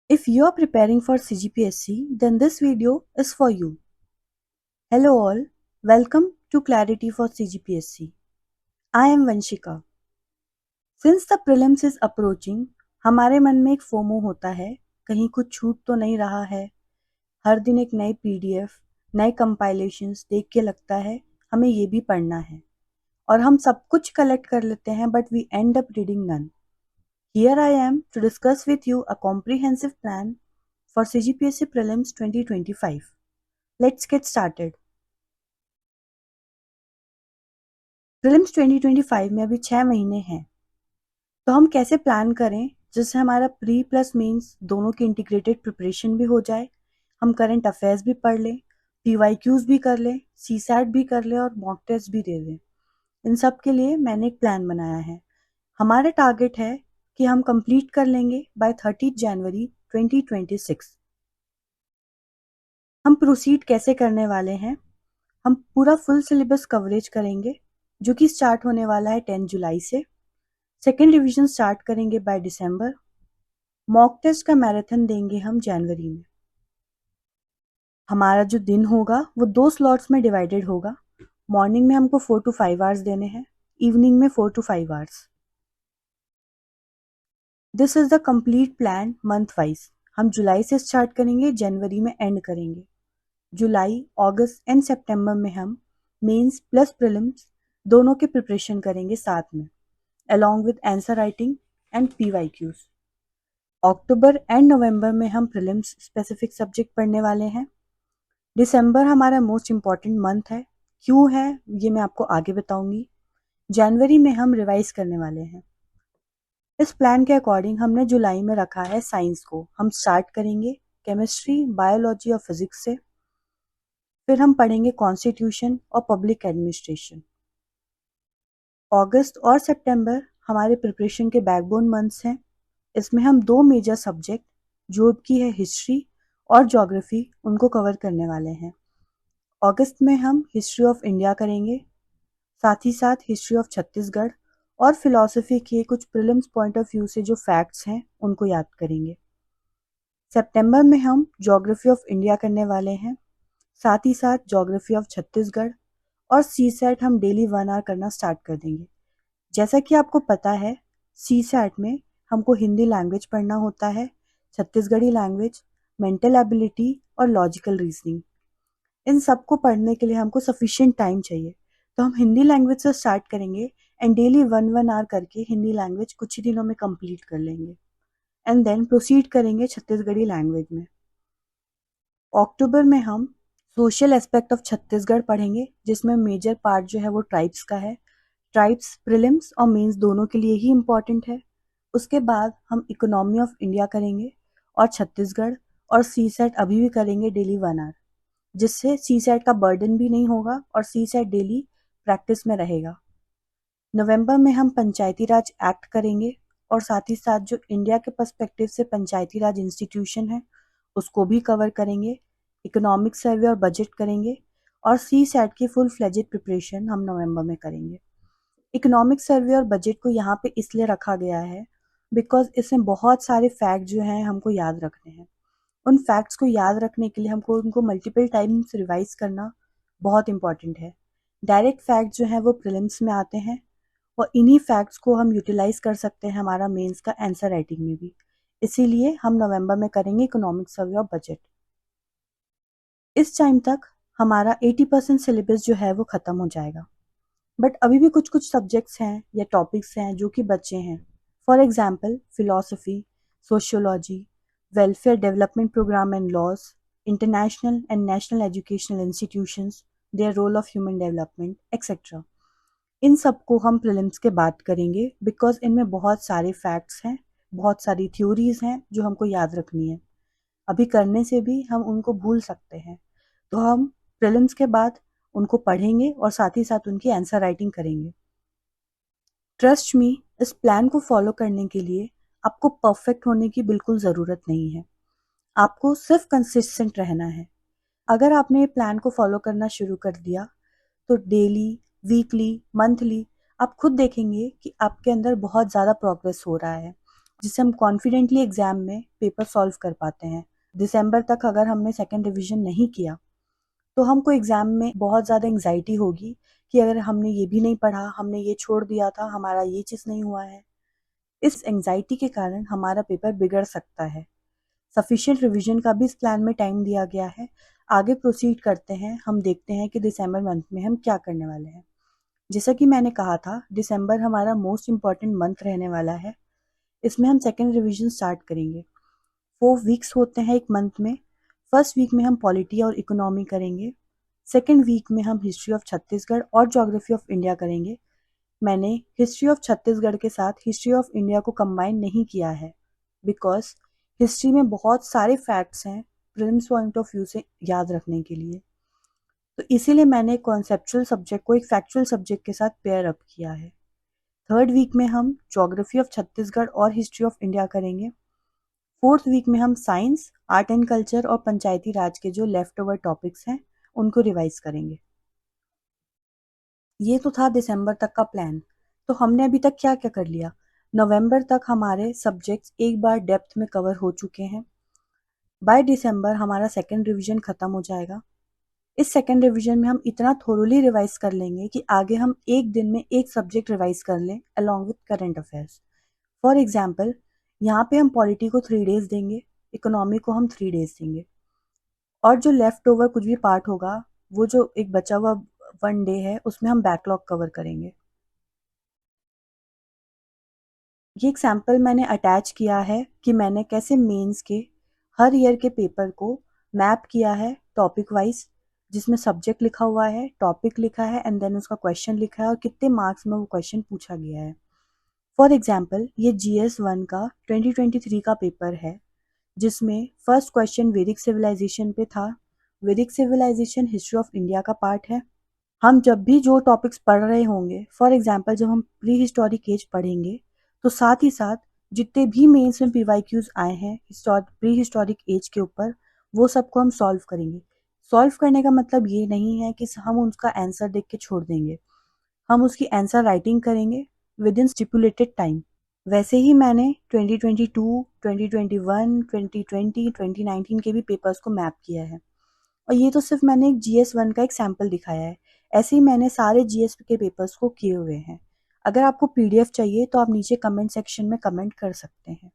If you are preparing for CGPSC, then this video is for you. Hello all, welcome to Clarity for CGPSC. I am Vanshika. Since the prelims is approaching, हमारे मन में एक FOMO होता है, कहीं कुछ छूट तो नहीं रहा है। हर दिन एक नई PDF, नए कंपाइलेशंस देख के लगता है हमें ये भी पढ़ना है और हम सब कुछ कलेक्ट कर लेते हैं but we end up reading none. Here I am to discuss with you a comprehensive plan for CGPSC Prelims 2025. Let's get started. Prelims 2025 में अभी 6 महीने हैं, तो हम कैसे प्लान करें जिससे हमारा प्री प्लस मेंस दोनों की इंटीग्रेटेड प्रिपरेशन भी हो जाए, हम करंट अफेयर्स भी पढ़ लें, PYQs भी कर लें, CSAT भी कर लें और मॉक टेस्ट भी दे लें। इन सब के लिए मैंने एक प्लान बनाया है। हमारा टारगेट है कि हम कंप्लीट कर लेंगे बाय 30 जनवरी 2026। हम प्रोसीड कैसे करने वाले हैं? हम पूरा फुल सिलेबस कवरेज करेंगे जो कि स्टार्ट होने वाला है 10 जुलाई से। सेकेंड रिवीजन स्टार्ट करेंगे बाय दिसंबर। मॉक टेस्ट का मैराथन देंगे हम जनवरी में। हमारा जो दिन होगा वो 2 स्लॉट्स में डिवाइडेड होगा। मॉर्निंग में हमको 4 to 5 आवर्स देने हैं, इवनिंग में 4 to 5 hours. This is the complete plan month wise. हम जुलाई से स्टार्ट करेंगे, जनवरी में एंड करेंगे। जुलाई, अगस्त एंड सितंबर में हम मेंस प्लस प्रीलिम्स दोनों के प्रिपरेशन करेंगे साथ में, along with answer writing and PYQs। October and November में हम प्रीलिम्स स्पेसिफिक सब्जेक्ट पढ़ने वाले हैं। दिसंबर हमारा मोस्ट इम्पॉर्टेंट मंथ है। क्यों है ये मैं आपको आगे बताऊंगी। जनवरी में हम रिवाइज करने वाले हैं। इस प्लान के अकॉर्डिंग हमने जुलाई में रखा है साइंस को। हम स्टार्ट करेंगे केमिस्ट्री, बायोलॉजी और फिजिक्स से। फिर हम पढ़ेंगे कॉन्स्टिट्यूशन और पब्लिक एडमिनिस्ट्रेशन। अगस्त और सितंबर हमारे प्रिपरेशन के बैकबोन मंथ्स हैं। इसमें हम 2 मेजर सब्जेक्ट जो की है हिस्ट्री और ज्योग्राफी, उनको कवर करने वाले हैं। अगस्त में हम हिस्ट्री ऑफ इंडिया करेंगे, साथ ही साथ हिस्ट्री ऑफ छत्तीसगढ़ और फिलॉसफी के कुछ प्रीलिम्स पॉइंट ऑफ व्यू से जो फैक्ट्स हैं उनको याद करेंगे। सितंबर में हम ज्योग्राफी ऑफ इंडिया करने वाले हैं, साथ ही साथ ज्योग्राफी ऑफ छत्तीसगढ़ और CSAT हम डेली 1 आवर करना स्टार्ट कर देंगे। जैसा कि आपको पता है, CSAT में हमको हिंदी लैंग्वेज पढ़ना होता है, छत्तीसगढ़ी लैंग्वेज, मेंटल एबिलिटी और लॉजिकल रीजनिंग। इन सबको पढ़ने के लिए हमको सफिशिएंट टाइम चाहिए, तो हम हिंदी लैंग्वेज से स्टार्ट करेंगे एंड डेली 1 आवर करके हिंदी लैंग्वेज कुछ ही दिनों में कंप्लीट कर लेंगे एंड देन प्रोसीड करेंगे छत्तीसगढ़ी लैंग्वेज में। अक्टूबर में हम सोशल एस्पेक्ट ऑफ छत्तीसगढ़ पढ़ेंगे, जिसमें मेजर पार्ट जो है वो ट्राइब्स का है। ट्राइब्स प्रीलिम्स और मेंस दोनों के लिए ही इम्पॉर्टेंट है। उसके बाद हम इकोनॉमी ऑफ इंडिया करेंगे और छत्तीसगढ़ और CSAT अभी भी करेंगे डेली 1 आवर, जिससे CSAT का बर्डन भी नहीं होगा और CSAT डेली प्रैक्टिस में रहेगा। नवंबर में हम पंचायती राज एक्ट करेंगे और साथ ही साथ जो इंडिया के पर्सपेक्टिव से पंचायती राज इंस्टीट्यूशन है उसको भी कवर करेंगे। इकोनॉमिक सर्वे और बजट करेंगे और CSAT की फुल फ्लेजेड प्रिपरेशन हम नवंबर में करेंगे। इकोनॉमिक सर्वे और बजट को यहाँ पे इसलिए रखा गया है बिकॉज इसमें बहुत सारे फैक्ट जो हैं हमको याद रखने हैं। उन फैक्ट्स को याद रखने के लिए हमको उनको मल्टीपल टाइम्स रिवाइज करना बहुत इंपॉर्टेंट है। डायरेक्ट फैक्ट जो हैं वो प्रीलिम्स में आते हैं और इन्हीं फैक्ट्स को हम यूटिलाइज कर सकते हैं हमारा मेंस का आंसर राइटिंग में भी। इसीलिए हम नवंबर में करेंगे इकोनॉमिक सर्वे और बजट। इस टाइम तक हमारा 80% सिलेबस जो है वो ख़त्म हो जाएगा, बट अभी भी कुछ कुछ सब्जेक्ट्स हैं या टॉपिक्स हैं जो कि बचे हैं। For example philosophy, sociology, welfare development programme and laws, international and national educational institutions, their role of human development etcetera. इन सबको हम प्रीलिम्स के बाद करेंगे बिकॉज इनमें बहुत सारे फैक्ट्स हैं, बहुत सारी थ्योरीज हैं जो हमको याद रखनी है। अभी करने से भी हम उनको भूल सकते हैं, तो हम प्रीलिम्स के बाद उनको पढ़ेंगे और साथ ही साथ उनकी आंसर राइटिंग करेंगे। ट्रस्ट मी, इस प्लान को फॉलो करने के लिए आपको परफेक्ट होने की बिल्कुल ज़रूरत नहीं है। आपको सिर्फ कंसिस्टेंट रहना है। अगर आपने ये प्लान को फॉलो करना शुरू कर दिया तो डेली, वीकली, मंथली आप खुद देखेंगे कि आपके अंदर बहुत ज़्यादा प्रोग्रेस हो रहा है। जिससे हम कॉन्फिडेंटली एग्जाम में पेपर सॉल्व कर पाते हैं। दिसंबर तक अगर हमने सेकेंड रिवीजन नहीं किया तो हमको एग्जाम में बहुत ज़्यादा एंग्जाइटी होगी कि अगर हमने ये भी नहीं पढ़ा, हमने ये छोड़ दिया था, हमारा ये चीज़ नहीं हुआ है। इस एंग्जाइटी के कारण हमारा पेपर बिगड़ सकता है। सफिशिएंट रिवीजन का भी इस प्लान में टाइम दिया गया है। आगे प्रोसीड करते हैं, हम देखते हैं कि दिसंबर मंथ में हम क्या करने वाले हैं। जैसा कि मैंने कहा था, दिसंबर हमारा मोस्ट इम्पॉर्टेंट मंथ रहने वाला है। इसमें हम सेकेंड रिवीजन स्टार्ट करेंगे। 4 वीक्स होते हैं एक मंथ में। फर्स्ट वीक में हम पॉलिटी और इकोनॉमी करेंगे। सेकेंड वीक में हम हिस्ट्री ऑफ छत्तीसगढ़ और ज्योग्राफी ऑफ इंडिया करेंगे। मैंने हिस्ट्री ऑफ छत्तीसगढ़ के साथ हिस्ट्री ऑफ इंडिया को कंबाइन नहीं किया है बिकॉज हिस्ट्री में बहुत सारे फैक्ट्स हैं प्रिलिम्स पॉइंट ऑफ व्यू से याद रखने के लिए। तो इसीलिए मैंने कॉन्सेप्चुअल सब्जेक्ट को एक फैक्चुअल सब्जेक्ट के साथ पेयर अप किया है। थर्ड वीक में हम ज्योग्राफी ऑफ छत्तीसगढ़ और हिस्ट्री ऑफ इंडिया करेंगे। फोर्थ वीक में हम साइंस, आर्ट एंड कल्चर और पंचायती राज के जो लेफ्ट ओवर टॉपिक्स हैं उनको रिवाइज करेंगे। ये तो था दिसंबर तक का प्लान। तो हमने अभी तक क्या क्या कर लिया। नवंबर तक हमारे सब्जेक्ट्स एक बार डेप्थ में कवर हो चुके हैं। बाय दिसंबर हमारा सेकेंड रिवीजन खत्म हो जाएगा। इस सेकेंड रिवीजन में हम इतना थोरोली रिवाइज कर लेंगे कि आगे हम एक दिन में एक सब्जेक्ट रिवाइज कर लें along with current affairs. For example, यहाँ पे हम पॉलिटी को 3 डेज देंगे, इकोनॉमी को हम 3 डेज देंगे, और जो लेफ्ट ओवर कुछ भी पार्ट होगा, वो जो एक बचा हुआ 1 डे है, उसमें हम बैकलॉग कवर करेंगे। ये एक सैम्पल मैंने अटैच किया है कि मैंने कैसे मेंस के हर ईयर के पेपर को मैप किया है टॉपिक वाइज, जिसमें सब्जेक्ट लिखा हुआ है, टॉपिक लिखा है एंड देन उसका क्वेश्चन लिखा है और कितने मार्क्स में वो क्वेश्चन पूछा गया है। फॉर एग्जाम्पल, ये GS1 का 2023 का पेपर है, जिसमें फर्स्ट क्वेश्चन वैदिक सिविलाइजेशन पे था। वैदिक सिविलाइजेशन हिस्ट्री ऑफ इंडिया का पार्ट है। हम जब भी जो टॉपिक्स पढ़ रहे होंगे, फॉर एग्जाम्पल जब हम प्री हिस्टोरिक एज पढ़ेंगे, तो साथ ही साथ जितने भी मेंस में PYQs आए हैं प्री हिस्टोरिक एज के ऊपर, वो सबको हम सॉल्व करेंगे। सॉल्व करने का मतलब ये नहीं है कि हम उसका आंसर देख के छोड़ देंगे, हम उसकी आंसर राइटिंग करेंगे विद इन स्टिपुलेटेड टाइम। वैसे ही मैंने 2022, 2021, 2020, 2019 के भी पेपर्स को मैप किया है, और ये तो सिर्फ मैंने एक GS1 का एक सैम्पल दिखाया है। ऐसे ही मैंने सारे GS के पेपर्स को किए हुए हैं। अगर आपको PDF चाहिए तो आप नीचे कमेंट सेक्शन में कमेंट कर सकते हैं।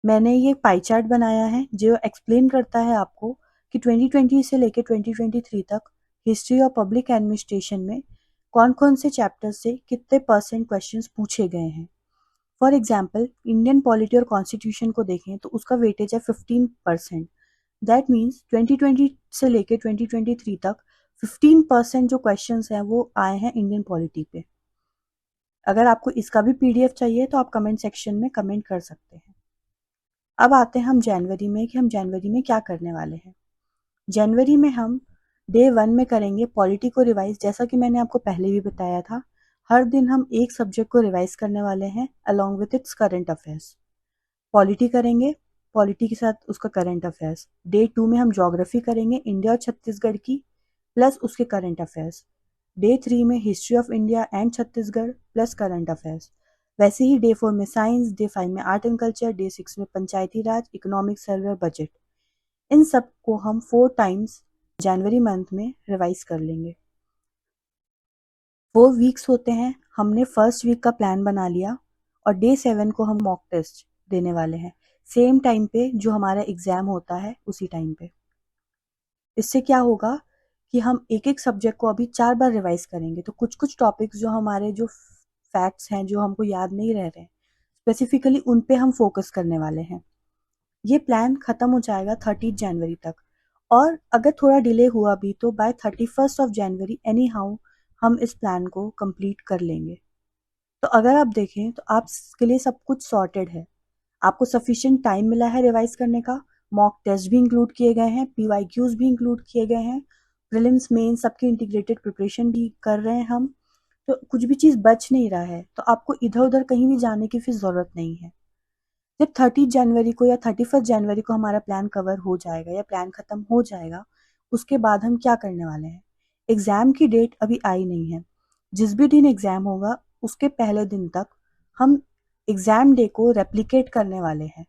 मैंने ये पाई चार्ट बनाया है जो एक्सप्लेन करता है आपको कि 2020 से लेकर 2023 तक हिस्ट्री और पब्लिक एडमिनिस्ट्रेशन में कौन कौन से चैप्टर से कितने % क्वेश्चंस पूछे गए हैं। फॉर एग्जाम्पल, इंडियन पॉलिटी और कॉन्स्टिट्यूशन को देखें तो उसका वेटेज है 15%। दैट मीन्स 2020 से लेके 2023 तक 15% जो क्वेश्चंस हैं वो आए हैं इंडियन पॉलिटी पे। अगर आपको इसका भी PDF चाहिए तो आप कमेंट सेक्शन में कमेंट कर सकते हैं। अब आते हैं हम जनवरी में कि हम जनवरी में क्या करने वाले हैं। जनवरी में हम डे 1 में करेंगे पॉलिटी को रिवाइज। जैसा कि मैंने आपको पहले भी बताया था, हर दिन हम एक सब्जेक्ट को रिवाइज करने वाले हैं along with its current affairs. Polity करेंगे, पॉलिटी के साथ उसका करंट अफेयर्स। डे 2 में हम ज्योग्राफी करेंगे इंडिया और छत्तीसगढ़ की, प्लस उसके करंट अफेयर्स। डे 3 में history of India and Chhattisgarh plus current affairs. वैसे ही डे 4 में साइंस, डे 5 में आर्ट एंड कल्चर, डे 6 में पंचायती राज, इकोनॉमिक सर्वे और बजट। इन सब को हम 4 टाइम्स जनवरी मंथ में रिवाइज कर लेंगे। 4 वीक्स होते हैं, हमने फर्स्ट वीक का प्लान बना लिया और डे 7 को हम मॉक टेस्ट देने वाले हैं, सेम टाइम पे जो हमारा एग्जाम होता है उसी टाइम पे। इससे क्या होगा कि हम एक एक सब्जेक्ट को अभी 4 बार रिवाइज करेंगे, तो कुछ कुछ टॉपिक्स जो हमारे जो फैक्ट्स हैं जो हमको याद नहीं रह रहे, स्पेसिफिकली उन पे हम फोकस करने वाले हैं। ये प्लान खत्म हो जाएगा 30 जनवरी तक, और अगर थोड़ा डिले हुआ भी तो बाय 31 ऑफ जनवरी एनी हाउ हम इस प्लान को कंप्लीट कर लेंगे। तो अगर आप देखें तो आपके लिए सब कुछ सॉर्टेड है, आपको सफिशिएंट टाइम मिला है रिवाइज करने का, मॉक टेस्ट भी इंक्लूड किए गए हैं, PYQs भी इंक्लूड किए गए हैं, प्रीलिम्स मेन सबकी इंटीग्रेटेड प्रिपरेशन भी कर रहे हैं हम। तो कुछ भी चीज़ बच नहीं रहा है, तो आपको इधर उधर कहीं भी जाने की फिर ज़रूरत नहीं है। जब 30 जनवरी को या 31 जनवरी को हमारा प्लान कवर हो जाएगा या प्लान खत्म हो जाएगा, उसके बाद हम क्या करने वाले हैं। एग्ज़ाम की डेट अभी आई नहीं है। जिस भी दिन एग्ज़ाम होगा उसके पहले दिन तक हम एग्ज़ाम डे को रेप्लिकेट करने वाले हैं।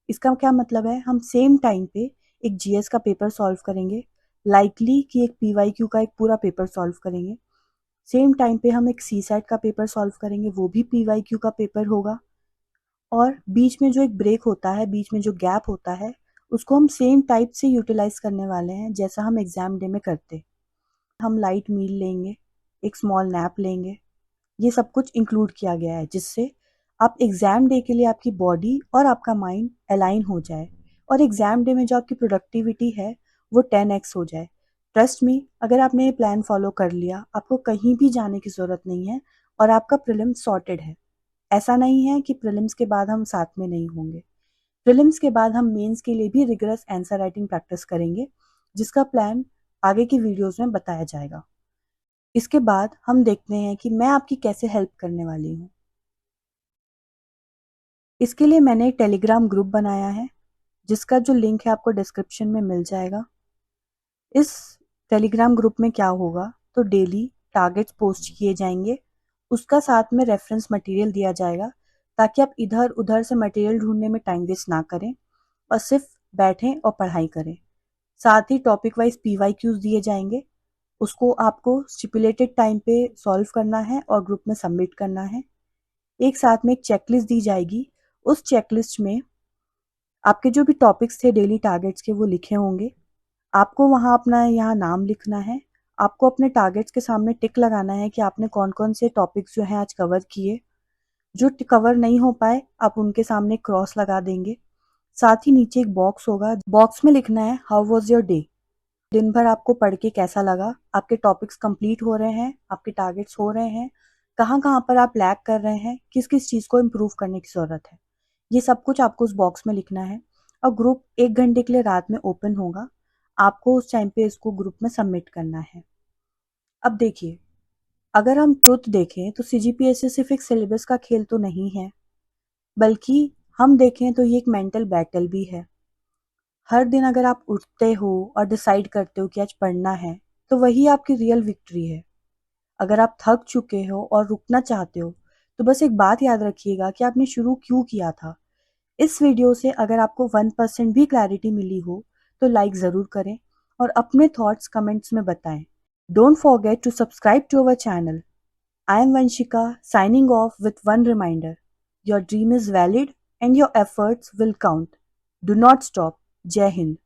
इसका क्या मतलब है, हम सेम टाइम पे एक जीएस का पेपर सॉल्व करेंगे, लाइकली कि एक पीवाईक्यू का एक पूरा पेपर सॉल्व करेंगे। सेम टाइम पे हम एक सीसैट का पेपर सॉल्व करेंगे, वो भी पीवाईक्यू का पेपर होगा। और बीच में जो एक ब्रेक होता है, बीच में जो गैप होता है, उसको हम सेम टाइप से यूटिलाइज करने वाले हैं जैसा हम एग्ज़ाम डे में करते। हम लाइट मील लेंगे, एक स्मॉल नैप लेंगे, ये सब कुछ इंक्लूड किया गया है जिससे आप एग्ज़ाम डे के लिए आपकी बॉडी और आपका माइंड अलाइन हो जाए और एग्ज़ाम डे में जो आपकी प्रोडक्टिविटी है वो 10x हो जाए। ट्रस्ट मी, अगर आपने ये प्लान फॉलो कर लिया, आपको कहीं भी जाने की ज़रूरत नहीं है और आपका प्रीलिम सॉर्टेड है। ऐसा नहीं है कि प्रीलिम्स के बाद हम साथ में नहीं होंगे। प्रीलिम्स के बाद हम मेंस के लिए भी रिगरस आंसर राइटिंग प्रैक्टिस करेंगे, जिसका प्लान आगे की वीडियोस में बताया जाएगा। इसके बाद हम देखते हैं कि मैं आपकी कैसे हेल्प करने वाली हूँ। इसके लिए मैंने एक टेलीग्राम ग्रुप बनाया है, जिसका जो लिंक है आपको डिस्क्रिप्शन में मिल जाएगा। इस टेलीग्राम ग्रुप में क्या होगा, तो डेली टारगेट्स पोस्ट किए जाएंगे, उसका साथ में रेफरेंस मटेरियल दिया जाएगा ताकि आप इधर उधर से मटेरियल ढूंढने में टाइम वेस्ट ना करें और सिर्फ बैठें और पढ़ाई करें। साथ ही टॉपिक वाइज पीवाईक्यूज दिए जाएंगे, उसको आपको स्टिपुलेटेड टाइम पे सॉल्व करना है और ग्रुप में सबमिट करना है। एक साथ में एक चेकलिस्ट दी जाएगी, उस चेकलिस्ट में आपके जो भी टॉपिक्स थे डेली टारगेट्स के वो लिखे होंगे। आपको वहाँ अपना यहाँ नाम लिखना है, आपको अपने टारगेट्स के सामने टिक लगाना है कि आपने कौन कौन से टॉपिक्स जो हैं आज कवर किए। जो कवर नहीं हो पाए आप उनके सामने क्रॉस लगा देंगे। साथ ही नीचे एक बॉक्स होगा, बॉक्स में लिखना है हाउ वॉज योर डे। दिन भर आपको पढ़ के कैसा लगा, आपके टॉपिक्स कंप्लीट हो रहे हैं, आपके टारगेट्स हो रहे हैं, कहाँ कहाँ पर आप लैग कर रहे हैं, किस किस चीज़ को इम्प्रूव करने की ज़रूरत है, ये सब कुछ आपको उस बॉक्स में लिखना है। और ग्रुप 1 घंटे के लिए रात में ओपन होगा, आपको उस टाइम पे इसको ग्रुप में सबमिट करना है। अब देखिए, अगर हम ट्रुथ देखें तो सीजीपीएससी सिर्फ एक सिलेबस का खेल तो नहीं है, बल्कि हम देखें तो ये एक मेंटल बैटल भी है। हर दिन अगर आप उठते हो और डिसाइड करते हो कि आज पढ़ना है, तो वही आपकी रियल विक्ट्री है। अगर आप थक चुके हो और रुकना चाहते हो, तो बस एक बात याद रखिएगा कि आपने शुरू क्यों किया था। इस वीडियो से अगर आपको 1% भी क्लैरिटी मिली हो, तो लाइक ज़रूर करें और अपने थॉट्स कमेंट्स में बताएं। Don't forget to subscribe to our channel. I am Vanshika, signing off with one reminder. Your dream is valid and your efforts will count. Do not stop. Jai Hind.